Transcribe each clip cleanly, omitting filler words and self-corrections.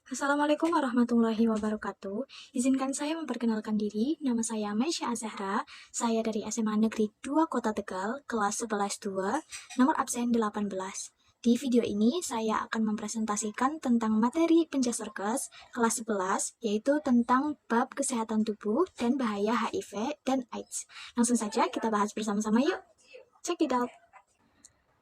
Assalamualaikum warahmatullahi wabarakatuh. Izinkan saya memperkenalkan diri. Nama saya Maisha Azahra. Saya dari SMA Negeri 2 Kota Tegal, kelas 11-2, nomor absen 18. Di video ini, saya akan mempresentasikan tentang materi Penjaskes kelas 11, yaitu tentang bab kesehatan tubuh dan bahaya HIV dan AIDS. Langsung saja kita bahas bersama-sama yuk. Check it out.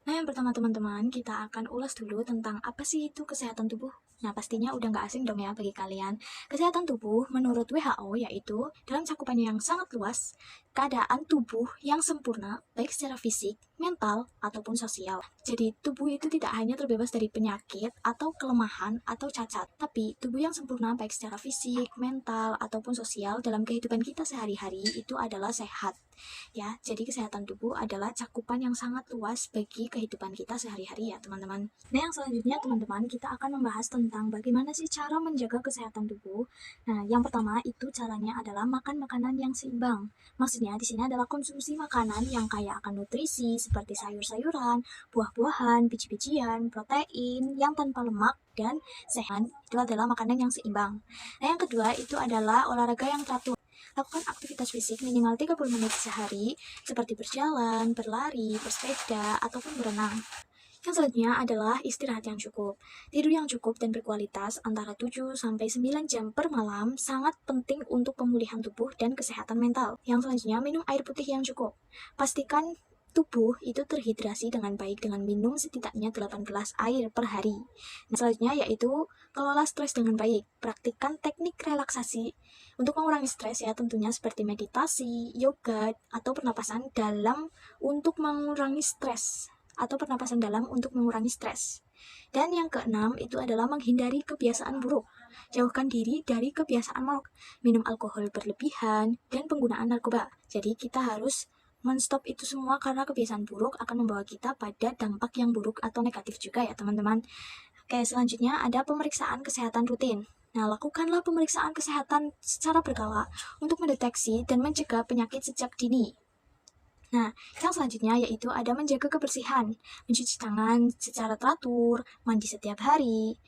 Nah, yang pertama teman-teman, kita akan ulas dulu tentang apa sih itu kesehatan tubuh. Nah, pastinya udah nggak asing dong ya bagi kalian. Kesehatan tubuh menurut WHO yaitu dalam cakupannya yang sangat luas, keadaan tubuh yang sempurna, baik secara fisik, mental, ataupun sosial. Jadi, tubuh itu tidak hanya terbebas dari penyakit atau kelemahan atau cacat, tapi tubuh yang sempurna baik secara fisik, mental, ataupun sosial dalam kehidupan kita sehari-hari itu adalah sehat. Ya, jadi kesehatan tubuh adalah cakupan yang sangat luas bagi kehidupan kita sehari-hari ya, teman-teman. Nah, yang selanjutnya teman-teman, kita akan membahas tentang bagaimana sih cara menjaga kesehatan tubuh. Nah, yang pertama itu caranya adalah makan makanan yang seimbang. Maksudnya di sini adalah konsumsi makanan yang kaya akan nutrisi seperti sayur-sayuran, buah-buahan, biji-bijian, protein yang tanpa lemak dan sehat. Itu adalah makanan yang seimbang. Nah, yang kedua itu adalah olahraga yang teratur. Lakukan aktivitas fisik minimal 30 menit sehari, seperti berjalan, berlari, bersepeda, ataupun berenang. Yang selanjutnya adalah istirahat yang cukup. Tidur yang cukup dan berkualitas antara 7-9 jam per malam sangat penting untuk pemulihan tubuh dan kesehatan mental. Yang selanjutnya, minum air putih yang cukup. Pastikan tubuh itu terhidrasi dengan baik dengan minum setidaknya 8 gelas air per hari. Nah, selanjutnya yaitu kelola stres dengan baik. Praktikkan teknik relaksasi untuk mengurangi stres ya, tentunya seperti meditasi, yoga, atau pernapasan dalam untuk mengurangi stres atau pernapasan dalam untuk mengurangi stres. Dan yang keenam itu adalah menghindari kebiasaan buruk. Jauhkan diri dari kebiasaan buruk, minum alkohol berlebihan, dan penggunaan narkoba. Jadi kita harus menstop itu semua karena kebiasaan buruk akan membawa kita pada dampak yang buruk atau negatif juga ya teman-teman. Oke, selanjutnya ada pemeriksaan kesehatan rutin. Nah, lakukanlah pemeriksaan kesehatan secara berkala untuk mendeteksi dan mencegah penyakit sejak dini. Nah, yang selanjutnya yaitu ada menjaga kebersihan, mencuci tangan secara teratur, mandi setiap hari,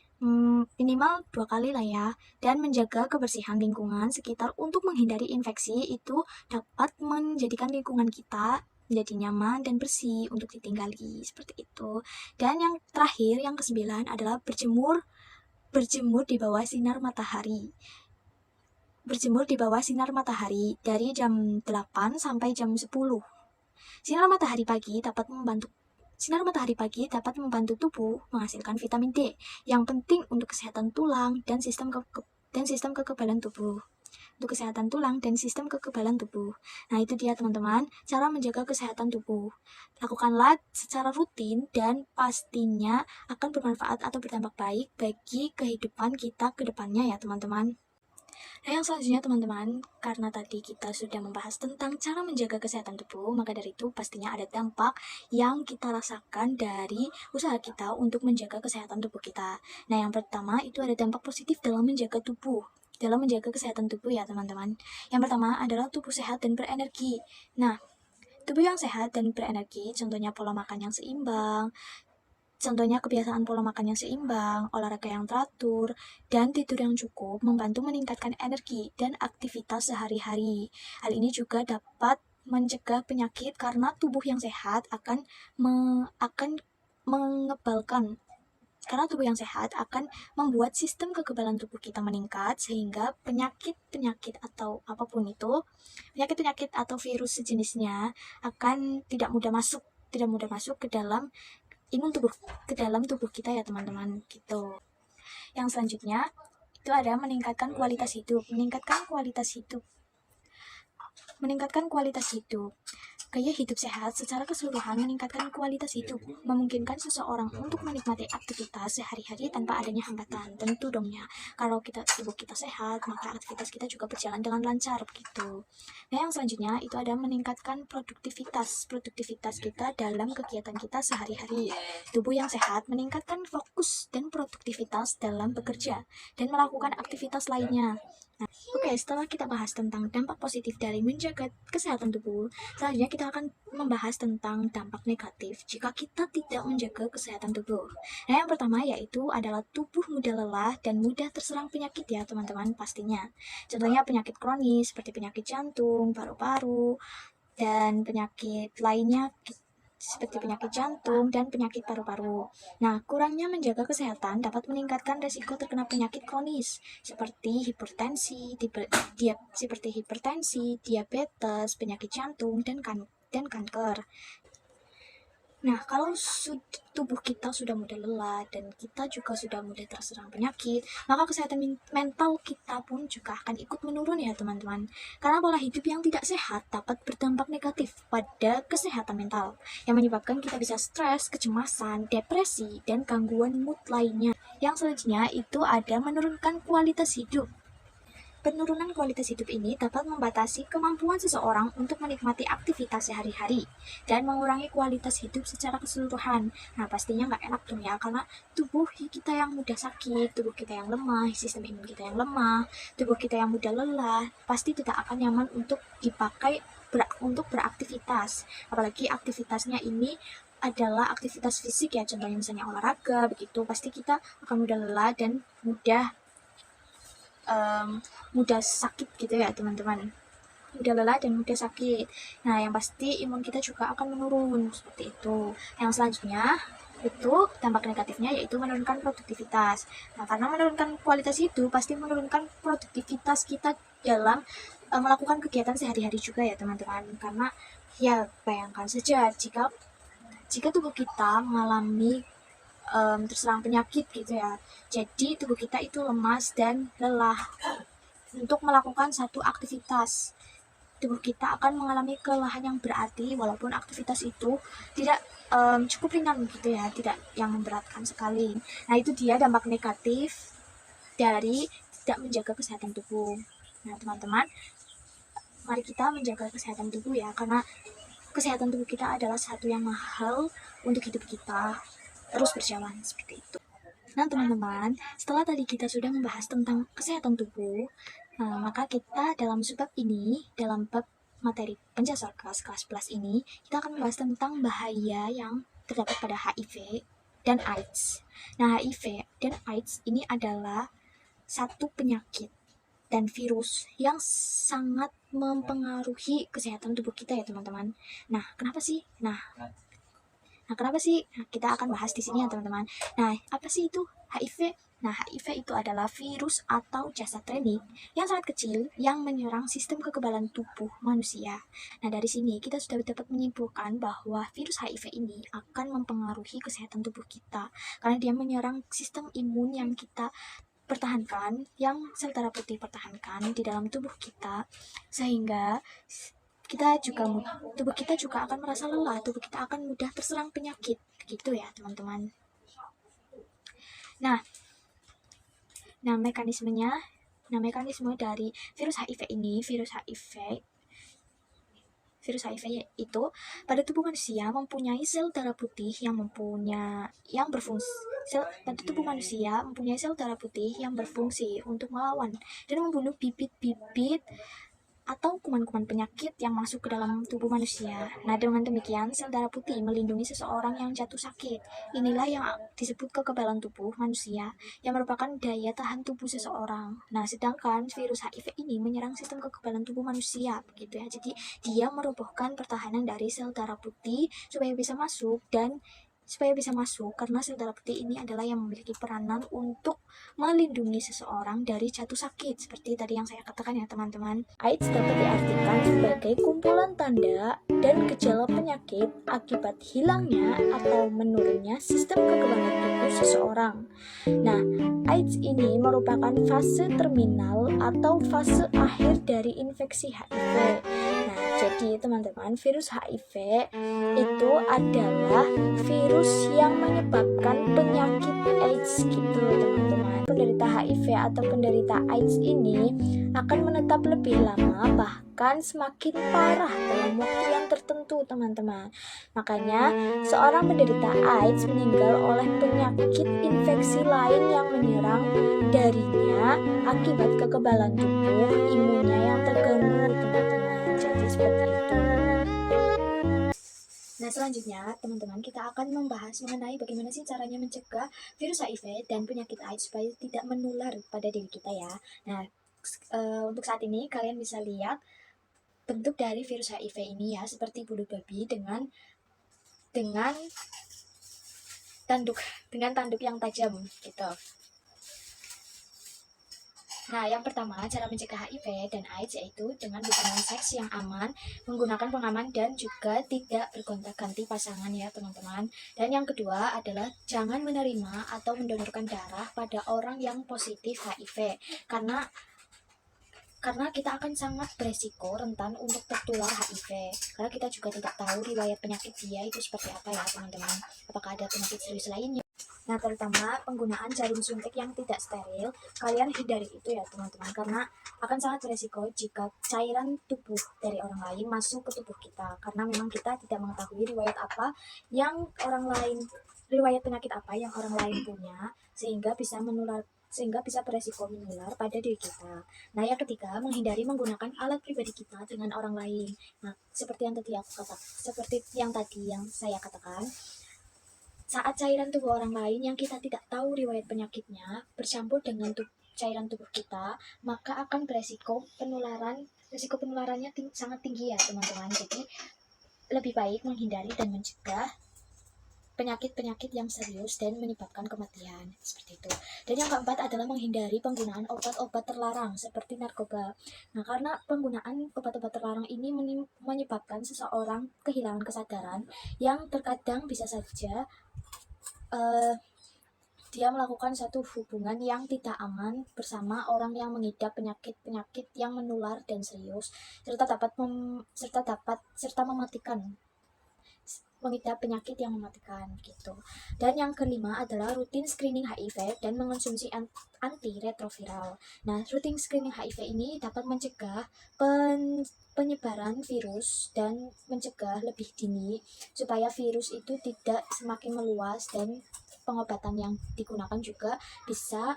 minimal 2 kali lah ya, dan menjaga kebersihan lingkungan sekitar untuk menghindari infeksi itu dapat menjadikan lingkungan kita menjadi nyaman dan bersih untuk ditinggali, seperti itu. Dan yang terakhir, yang kesembilan adalah berjemur di bawah sinar matahari. Berjemur di bawah sinar matahari dari jam 8 sampai jam 10. Sinar matahari pagi dapat membantu tubuh menghasilkan vitamin D yang penting untuk kesehatan tulang dan sistem kekebalan tubuh. Untuk kesehatan tulang dan sistem kekebalan tubuh. Nah, itu dia teman-teman, cara menjaga kesehatan tubuh. Lakukanlah secara rutin dan pastinya akan bermanfaat atau berdampak baik bagi kehidupan kita ke depannya ya teman-teman. Nah, yang selanjutnya teman-teman, karena tadi kita sudah membahas tentang cara menjaga kesehatan tubuh, maka dari itu pastinya ada dampak yang kita rasakan dari usaha kita untuk menjaga kesehatan tubuh kita. Nah, yang pertama itu ada dampak positif dalam menjaga kesehatan tubuh ya teman-teman. Yang pertama adalah tubuh sehat dan berenergi. Nah, tubuh yang sehat dan berenergi, contohnya pola makan yang seimbang, contohnya kebiasaan pola makan yang seimbang, olahraga yang teratur, dan tidur yang cukup membantu meningkatkan energi dan aktivitas sehari-hari. Hal ini juga dapat mencegah penyakit karena tubuh yang sehat akan mengebalkan karena tubuh yang sehat akan membuat sistem kekebalan tubuh kita meningkat sehingga penyakit-penyakit atau apapun itu, penyakit-penyakit atau virus sejenisnya akan tidak mudah masuk ke dalam tubuh kita ya teman-teman gitu. Yang selanjutnya itu ada meningkatkan kualitas hidup. Gaya hidup sehat secara keseluruhan meningkatkan kualitas hidup, memungkinkan seseorang untuk menikmati aktivitas sehari-hari tanpa adanya hambatan. Tentu dong ya, kalau tubuh kita sehat, maka aktivitas kita juga berjalan dengan lancar begitu. Nah, yang selanjutnya itu ada meningkatkan produktivitas kita dalam kegiatan kita sehari-hari. Tubuh yang sehat meningkatkan fokus dan produktivitas dalam bekerja dan melakukan aktivitas lainnya. Oke, setelah kita bahas tentang dampak positif dari menjaga kesehatan tubuh, selanjutnya kita akan membahas tentang dampak negatif jika kita tidak menjaga kesehatan tubuh. Nah, yang pertama yaitu adalah tubuh mudah lelah dan mudah terserang penyakit ya teman-teman pastinya. Contohnya penyakit kronis seperti penyakit jantung, paru-paru, dan penyakit lainnya seperti penyakit jantung dan penyakit paru-paru. Nah, kurangnya menjaga kesehatan dapat meningkatkan resiko terkena penyakit kronis seperti diabetes, penyakit jantung, dan kanker. Nah, kalau tubuh kita sudah mudah lelah dan kita juga sudah mudah terserang penyakit, maka kesehatan mental kita pun juga akan ikut menurun ya teman-teman. Karena pola hidup yang tidak sehat dapat berdampak negatif pada kesehatan mental, yang menyebabkan kita bisa stres, kecemasan, depresi, dan gangguan mood lainnya. Yang selanjutnya itu ada menurunkan kualitas hidup. Penurunan kualitas hidup ini dapat membatasi kemampuan seseorang untuk menikmati aktivitas sehari-hari dan mengurangi kualitas hidup secara keseluruhan. Nah, pastinya nggak enak dong ya, karena tubuh kita yang mudah sakit, tubuh kita yang lemah, sistem imun kita yang lemah, tubuh kita yang mudah lelah, pasti tidak akan nyaman untuk dipakai untuk beraktivitas. Apalagi aktivitasnya ini adalah aktivitas fisik ya, contohnya misalnya olahraga, begitu pasti kita akan mudah lelah dan mudah sakit gitu ya teman-teman, mudah lelah dan mudah sakit. Nah, yang pasti imun kita juga akan menurun seperti itu. Yang selanjutnya itu dampak negatifnya yaitu menurunkan produktivitas. Nah, karena menurunkan kualitas hidup pasti menurunkan produktivitas kita dalam melakukan kegiatan sehari-hari juga ya teman-teman. Karena ya bayangkan saja jika tubuh kita mengalami terserang penyakit gitu ya, jadi tubuh kita itu lemas dan lelah untuk melakukan satu aktivitas. Tubuh kita akan mengalami kelelahan yang berarti walaupun aktivitas itu tidak cukup ringan gitu ya, tidak yang memberatkan sekali. Nah, itu dia dampak negatif dari tidak menjaga kesehatan tubuh. Nah, teman-teman, mari kita menjaga kesehatan tubuh ya, karena kesehatan tubuh kita adalah satu yang mahal untuk hidup kita terus berjalan seperti itu. Nah, teman-teman, setelah tadi kita sudah membahas tentang kesehatan tubuh, maka kita dalam subbab ini, dalam bab materi penjelasan kelas 11 ini, kita akan membahas tentang bahaya yang terdapat pada HIV dan AIDS. Nah, HIV dan AIDS ini adalah satu penyakit dan virus yang sangat mempengaruhi kesehatan tubuh kita ya teman-teman. Nah, kenapa sih? Kita akan bahas di sini ya teman-teman. Nah, apa sih itu HIV? Nah, HIV itu adalah virus atau jasad remik yang sangat kecil yang menyerang sistem kekebalan tubuh manusia. Nah, dari sini kita sudah dapat menyimpulkan bahwa virus HIV ini akan mempengaruhi kesehatan tubuh kita karena dia menyerang sistem imun yang kita pertahankan, yang sel darah putih pertahankan di dalam tubuh kita, sehingga tubuh kita juga akan merasa lelah, tubuh kita akan mudah terserang penyakit, gitu ya teman-teman. Nah, mekanisme dari virus HIV itu pada tubuh manusia mempunyai sel darah putih yang berfungsi untuk melawan dan membunuh bibit-bibit atau kuman-kuman penyakit yang masuk ke dalam tubuh manusia. Nah, dengan demikian, sel darah putih melindungi seseorang yang jatuh sakit. Inilah yang disebut kekebalan tubuh manusia, yang merupakan daya tahan tubuh seseorang. Nah, sedangkan virus HIV ini menyerang sistem kekebalan tubuh manusia, begitu ya. Jadi, dia merobohkan pertahanan dari sel darah putih supaya bisa masuk karena sel darah putih ini adalah yang memiliki peranan untuk melindungi seseorang dari jatuh sakit seperti tadi yang saya katakan ya teman-teman. AIDS dapat diartikan sebagai kumpulan tanda dan gejala penyakit akibat hilangnya atau menurunnya sistem kekebalan tubuh seseorang. Nah, AIDS ini merupakan fase terminal atau fase akhir dari infeksi HIV. Nah, jadi teman-teman, virus HIV itu adalah virus yang menyebabkan penyakit AIDS gitu teman-teman. Penderita HIV atau penderita AIDS ini akan menetap lebih lama, bahkan semakin parah dalam waktu yang tertentu teman-teman. Makanya seorang penderita AIDS meninggal oleh penyakit infeksi lain yang menyerang menghindarinya akibat kekebalan tubuh imunnya yang terganggu, teman-teman. Jadi seperti itu. Nah, selanjutnya teman-teman kita akan membahas mengenai bagaimana sih caranya mencegah virus HIV dan penyakit AIDS supaya tidak menular pada diri kita ya. Nah, untuk saat ini kalian bisa lihat bentuk dari virus HIV ini ya, seperti bulu babi dengan tanduk yang tajam gitu. Nah, yang pertama, cara mencegah HIV dan AIDS yaitu dengan hubungan seks yang aman, menggunakan pengaman dan juga tidak bergonta-ganti pasangan ya, teman-teman. Dan yang kedua adalah jangan menerima atau mendonorkan darah pada orang yang positif HIV karena kita akan sangat beresiko rentan untuk tertular HIV, karena kita juga tidak tahu riwayat penyakit dia itu seperti apa ya, teman-teman. Apakah ada penyakit serius lainnya? Nah, terutama penggunaan jarum suntik yang tidak steril, kalian hindari itu ya, teman-teman, karena akan sangat beresiko jika cairan tubuh dari orang lain masuk ke tubuh kita, karena memang kita tidak mengetahui riwayat penyakit apa yang orang lain punya, sehingga bisa beresiko menular pada diri kita. Nah, yang ketiga, menghindari menggunakan alat pribadi kita dengan orang lain. Nah, seperti yang tadi saya katakan, saat cairan tubuh orang lain yang kita tidak tahu riwayat penyakitnya bercampur dengan cairan tubuh kita, maka akan risiko penularannya sangat tinggi ya, teman-teman. Jadi lebih baik menghindari dan mencegah penyakit-penyakit yang serius dan menyebabkan kematian, seperti itu. Dan yang keempat adalah menghindari penggunaan obat-obat terlarang seperti narkoba. Nah, karena penggunaan obat-obat terlarang ini menyebabkan seseorang kehilangan kesadaran yang terkadang bisa saja dia melakukan satu hubungan yang tidak aman bersama orang yang mengidap penyakit-penyakit yang menular dan serius, serta mengidap penyakit yang mematikan gitu. Dan yang kelima adalah rutin screening HIV dan mengonsumsi antiretroviral. Nah, rutin screening HIV ini dapat mencegah penyebaran virus dan mencegah lebih dini supaya virus itu tidak semakin meluas, dan pengobatan yang dilakukan juga bisa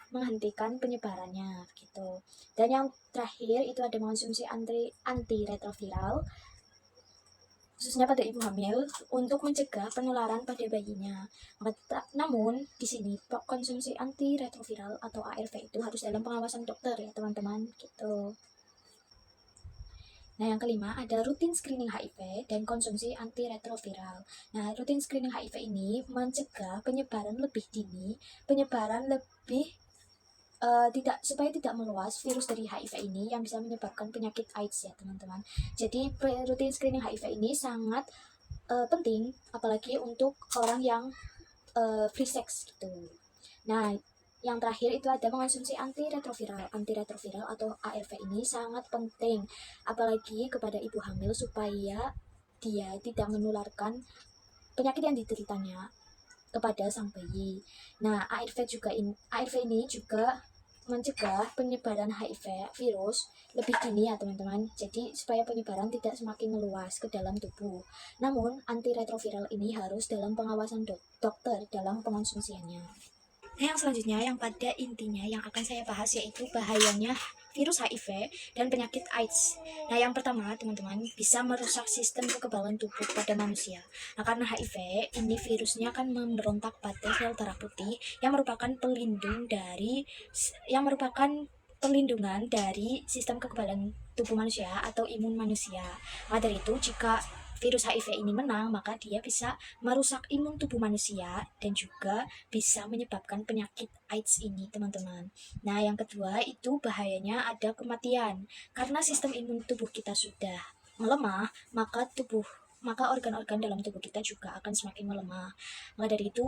menghentikan penyebarannya gitu. Dan yang terakhir itu ada mengonsumsi antiretroviral khususnya pada ibu hamil untuk mencegah penularan pada bayinya. Namun di sini konsumsi antiretroviral atau ARV itu harus dalam pengawasan dokter ya, teman-teman gitu. Nah, yang kelima ada rutin screening HIV dan konsumsi antiretroviral. Nah, rutin screening HIV ini mencegah penyebaran lebih dini, supaya tidak meluas virus dari HIV ini yang bisa menyebabkan penyakit AIDS ya, teman-teman. Jadi rutin screening HIV ini sangat penting, apalagi untuk orang yang free sex gitu. Nah, yang terakhir itu ada mengonsumsi antiretroviral atau ARV ini sangat penting, apalagi kepada ibu hamil supaya dia tidak menularkan penyakit yang dideritanya kepada sang bayi. Nah, ARV ini juga mencegah penyebaran HIV virus lebih dini ya, teman-teman. Jadi supaya penyebaran tidak semakin meluas ke dalam tubuh. Namun antiretroviral ini harus dalam pengawasan dokter dalam pengonsumsiannya. Nah, yang selanjutnya yang pada intinya yang akan saya bahas yaitu bahayanya virus HIV dan penyakit AIDS. Nah, yang pertama, teman-teman, bisa merusak sistem kekebalan tubuh pada manusia. Nah, karena HIV ini virusnya akan memberontak pada sel darah putih yang merupakan perlindungan dari sistem kekebalan tubuh manusia atau imun manusia. Maka dari itu, jika virus HIV ini menang, maka dia bisa merusak imun tubuh manusia dan juga bisa menyebabkan penyakit AIDS ini, teman-teman. Nah, yang kedua itu bahayanya ada kematian. Karena sistem imun tubuh kita sudah melemah, maka organ-organ dalam tubuh kita juga akan semakin melemah. Maka dari itu,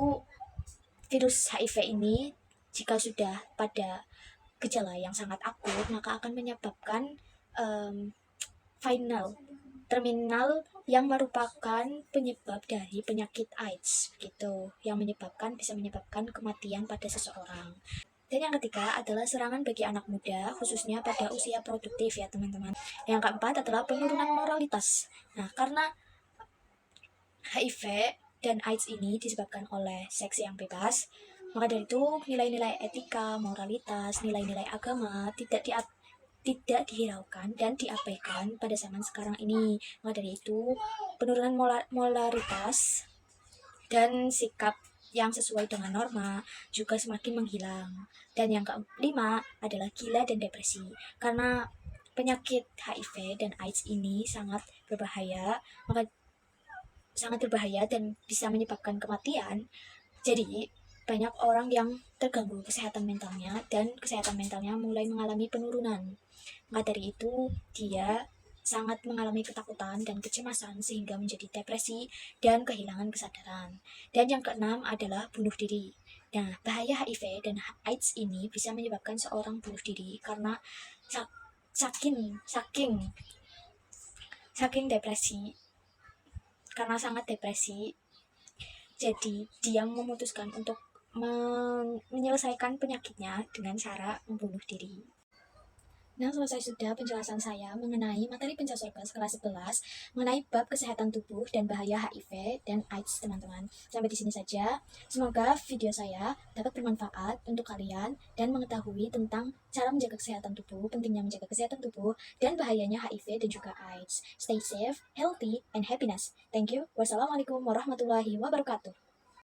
virus HIV ini jika sudah pada gejala yang sangat akut, maka akan menyebabkan terminal yang merupakan penyebab dari penyakit AIDS gitu, yang bisa menyebabkan kematian pada seseorang. Dan yang ketiga adalah serangan bagi anak muda, khususnya pada usia produktif ya, teman-teman. Yang keempat adalah penurunan moralitas Nah, karena HIV dan AIDS ini disebabkan oleh seks yang bebas, maka dari itu nilai-nilai etika, moralitas, nilai-nilai agama tidak dihiraukan dan diabaikan pada zaman sekarang ini. Maka dari itu, penurunan molaritas dan sikap yang sesuai dengan norma juga semakin menghilang. Dan yang kelima adalah gila dan depresi. Karena penyakit HIV dan AIDS ini sangat berbahaya dan bisa menyebabkan kematian. Jadi, banyak orang yang terganggu kesehatan mentalnya dan kesehatan mentalnya mulai mengalami penurunan. Maka dari itu, dia sangat mengalami ketakutan dan kecemasan sehingga menjadi depresi dan kehilangan kesadaran. Dan yang keenam adalah bunuh diri. Nah, bahaya HIV dan AIDS ini bisa menyebabkan seorang bunuh diri karena saking saking saking depresi, karena sangat depresi, jadi dia memutuskan untuk menyelesaikan penyakitnya dengan cara membunuh diri. Nah, selesai sudah penjelasan saya mengenai materi Pencak Surga kelas 11 mengenai bab kesehatan tubuh dan bahaya HIV dan AIDS, teman-teman. Sampai di sini saja. Semoga video saya dapat bermanfaat untuk kalian dan mengetahui tentang cara menjaga kesehatan tubuh, pentingnya menjaga kesehatan tubuh, dan bahayanya HIV dan juga AIDS. Stay safe, healthy, and happiness. Thank you. Wassalamualaikum warahmatullahi wabarakatuh.